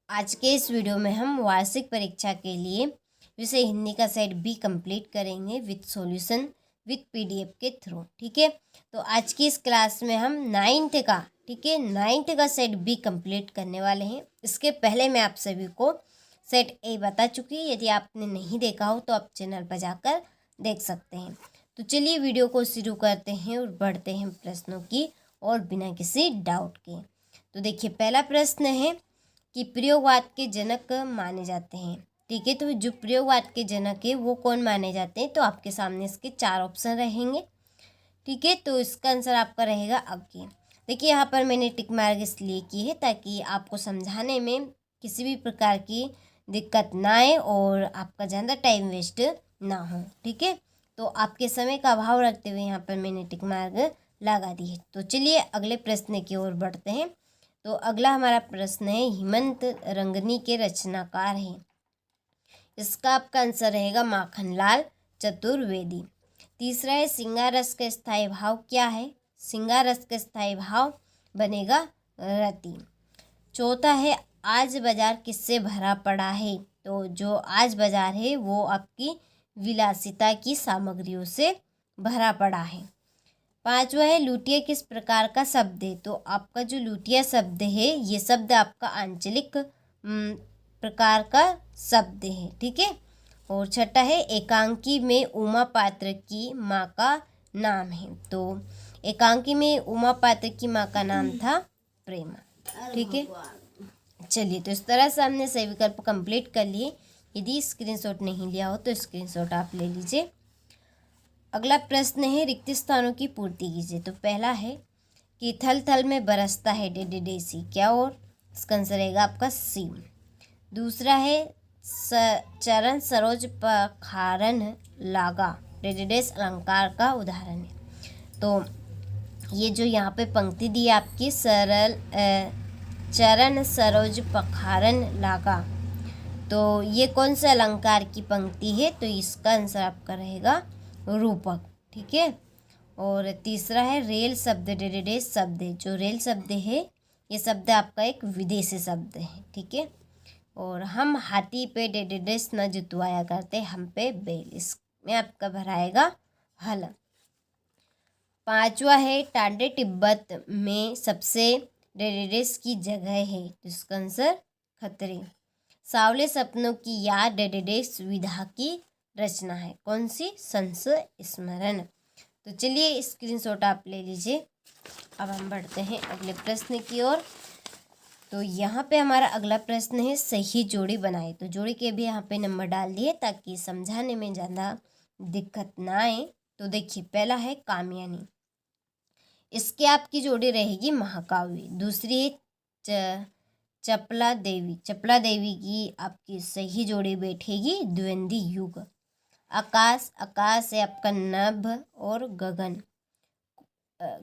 आज के इस वीडियो में हम वार्षिक परीक्षा के लिए विषय हिंदी का सेट बी कंप्लीट करेंगे विथ सॉल्यूशन विथ पीडीएफ के थ्रू। ठीक है, तो आज की इस क्लास में हम नाइन्थ का सेट बी कंप्लीट करने वाले हैं। इसके पहले मैं आप सभी को सेट ए बता चुकी है। यदि आपने नहीं देखा हो तो आप चैनल पर जाकर देख सकते हैं। तो चलिए वीडियो को शुरू करते हैं और बढ़ते हैं प्रश्नों की और बिना किसी डाउट के। तो देखिए, पहला प्रश्न है कि प्रयोगवाद के जनक माने जाते हैं। ठीक है, तो जो प्रयोगवाद के जनक है वो कौन माने जाते हैं? तो आपके सामने इसके 4 ऑप्शन रहेंगे। ठीक है, तो इसका आंसर आपका रहेगा अज्ञे। देखिए, यहाँ पर मैंने टिक मार्क इसलिए की है ताकि आपको समझाने में किसी भी प्रकार की दिक्कत ना आए और आपका ज़्यादा टाइम वेस्ट ना हो। ठीक है, तो आपके समय का अभाव रखते हुए यहाँ पर मैंने टिक मार्क लगा दी है। तो चलिए अगले प्रश्न की ओर बढ़ते हैं। तो अगला हमारा प्रश्न है, हेमंत रंगनी के रचनाकार हैं। इसका आपका आंसर रहेगा माखनलाल चतुर्वेदी। तीसरा है, सिंगार रस का स्थायी भाव क्या है? सिंगार रस का स्थायी भाव बनेगा रति। चौथा है, आज बाजार किससे भरा पड़ा है? तो जो आज बाजार है वो आपकी विलासिता की सामग्रियों से भरा पड़ा है। पांचवा है, लुटिया किस प्रकार का शब्द है? तो आपका जो लुटिया शब्द है ये शब्द आपका आंचलिक प्रकार का शब्द है। ठीक है, और छठा है, एकांकी में उमा पात्र की माँ का नाम है। तो एकांकी में उमा पात्र की माँ का नाम था प्रेमा। ठीक है, चलिए, तो इस तरह से हमने सही विकल्प कंप्लीट कर लिए। यदि स्क्रीनशॉट नहीं लिया हो तो स्क्रीनशॉट आप ले लीजिए। अगला प्रश्न है, रिक्त स्थानों की पूर्ति कीजिए। तो पहला है कि थल थल में बरसता है डेसी क्या? और इसका आंसर रहेगा आपका सी। दूसरा है, चरण सरोज पखारन लागा डेस अलंकार का उदाहरण है। तो ये जो यहाँ पे पंक्ति दी है आपकी, चरण सरोज पखारन लागा, तो ये कौन सा अलंकार की पंक्ति है? तो इसका आंसर आपका रहेगा रूपक। ठीक है, और तीसरा है, रेल शब्द डेस शब्द है। जो रेल शब्द है ये शब्द आपका एक विदेशी शब्द है। ठीक है, और हम हाथी पे डेडेडेस न जुतवाया करते, हम पे बैल, इसमें आपका भराएगा हल। पांचवा है, टांडे तिब्बत में सबसे डेडेडेस की जगह है। जिसका आंसर खतरे। सावले सपनों की याद डेडेडेस विधा की रचना है। कौन सी? संशय स्मरण। तो चलिए स्क्रीनशॉट आप ले लीजिए। अब हम बढ़ते हैं अगले प्रश्न की ओर। तो यहाँ पे हमारा अगला प्रश्न है, सही जोड़ी बनाए। तो जोड़ी के भी यहाँ पे नंबर डाल दिए ताकि समझाने में ज़्यादा दिक्कत ना आए। तो देखिए, पहला है कामयानी, इसके आपकी जोड़ी रहेगी महाकाव्य। दूसरी है चपला देवी की आपकी सही जोड़ी बैठेगी द्वंद्वी युग। आकाश है आपका नभ और गगन।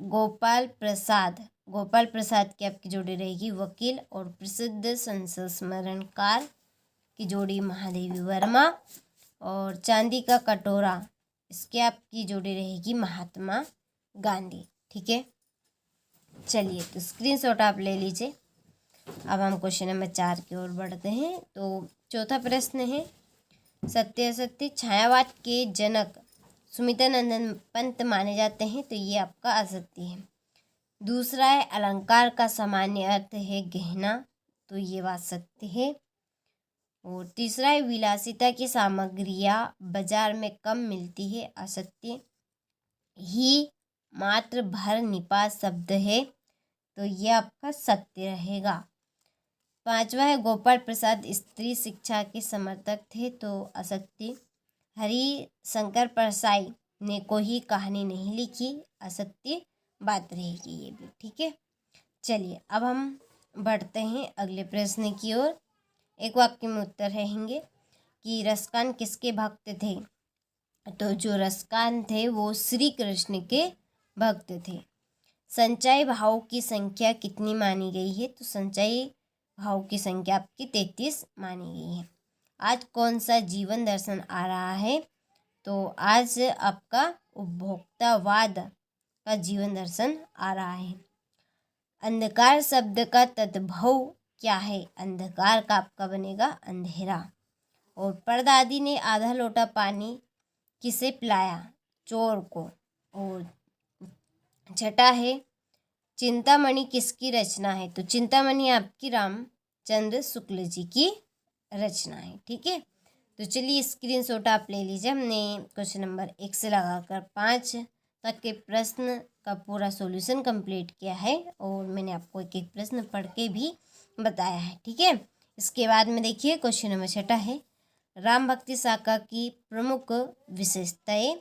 गोपाल प्रसाद की आपकी जोड़ी रहेगी वकील। और प्रसिद्ध संस्मरणकार की जोड़ी महादेवी वर्मा। और चांदी का कटोरा, इसके आपकी जोड़ी रहेगी महात्मा गांधी। ठीक है, चलिए, तो स्क्रीनशॉट आप ले लीजिए। अब हम क्वेश्चन नंबर 4 की ओर बढ़ते हैं। तो चौथा प्रश्न है, सत्य छायावाद के जनक सुमित्रानंद पंत माने जाते हैं। तो ये आपका असत्य है। दूसरा है, अलंकार का सामान्य अर्थ है गहना। तो ये बात सत्य है। और तीसरा है, विलासिता की सामग्रियां बाजार में कम मिलती है। असत्य। ही मात्र भर निपात शब्द है। तो ये आपका सत्य रहेगा। पांचवा है, गोपाल प्रसाद स्त्री शिक्षा के समर्थक थे। तो असत्य। हरि शंकर परसाई ने कोई कहानी नहीं लिखी। असत्य बात रहेगी ये भी। ठीक है, चलिए अब हम बढ़ते हैं अगले प्रश्न की ओर। एक वाक्य में उत्तर रहेंगे कि रसकान किसके भक्त थे? तो जो रसकान थे वो श्री कृष्ण के भक्त थे। संचय भाव की संख्या कितनी मानी गई है? तो संचय भाव की संख्या आपकी 33 मानी गई है। आज कौन सा जीवन दर्शन आ रहा है? तो आज आपका उपभोक्तावाद का जीवन दर्शन आ रहा है। अंधकार शब्द का तद्भव क्या है? अंधकार का आपका बनेगा अंधेरा। और परदादी ने आधा लोटा पानी किसे पिलाया? चोर को। और छठा है चिंतामणि किसकी रचना है? तो चिंतामणि आपकी रामचंद्र शुक्ल जी की रचना है। ठीक है, तो चलिए स्क्रीनशॉट आप ले लीजिए। हमने क्वेश्चन नंबर 1 से लगाकर 5 तक के प्रश्न का पूरा सॉल्यूशन कंप्लीट किया है और मैंने आपको एक एक प्रश्न पढ़ के भी बताया है। ठीक है, इसके बाद में देखिए क्वेश्चन नंबर 6 है राम भक्ति शाखा की प्रमुख विशेषताएं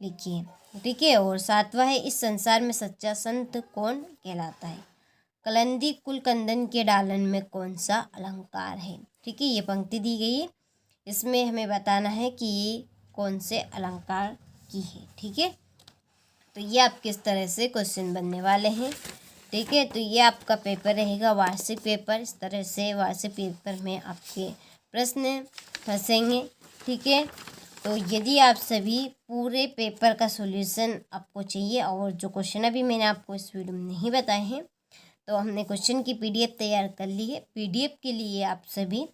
लिखिए। ठीक है, और 7वां है इस संसार में सच्चा संत कौन कहलाता है? कलंदी कुलकंदन के डालन में कौन सा अलंकार है? ठीक है, ये पंक्ति दी गई है, इसमें हमें बताना है कि ये कौन से अलंकार की है। ठीक है, तो ये आप किस तरह से क्वेश्चन बनने वाले हैं। ठीक है, तो ये आपका पेपर रहेगा वार्षिक पेपर। इस तरह से वार्षिक पेपर में आपके प्रश्न फंसेंगे। ठीक है, तो यदि आप सभी पूरे पेपर का सॉल्यूशन आपको चाहिए और जो क्वेश्चन अभी मैंने आपको इस वीडियो में नहीं बताए हैं, तो हमने क्वेश्चन की पीडीएफ तैयार कर ली है। पीडीएफ के लिए आप सभी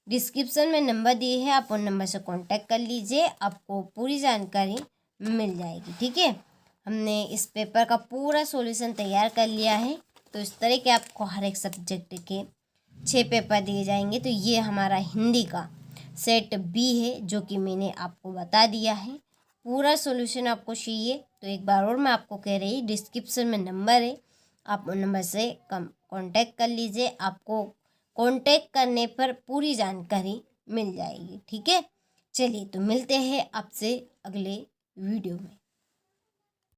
डिस्क्रिप्शन में नंबर दिए हैं, आप उन नंबर से कांटेक्ट कर लीजिए, आपको पूरी जानकारी मिल जाएगी। ठीक है, हमने इस पेपर का पूरा सॉल्यूशन तैयार कर लिया है। तो इस तरह के आपको हर एक सब्जेक्ट के 6 पेपर दिए जाएंगे। तो ये हमारा हिंदी का सेट बी है जो कि मैंने आपको बता दिया है। पूरा सॉल्यूशन आपको चाहिए तो एक बार और मैं आपको कह रही डिस्क्रिप्शन में नंबर है, आप उन नंबर से कांटेक्ट कर लीजिए। आपको कांटेक्ट करने पर पूरी जानकारी मिल जाएगी। ठीक है, चलिए तो मिलते हैं आपसे अगले वीडियो में।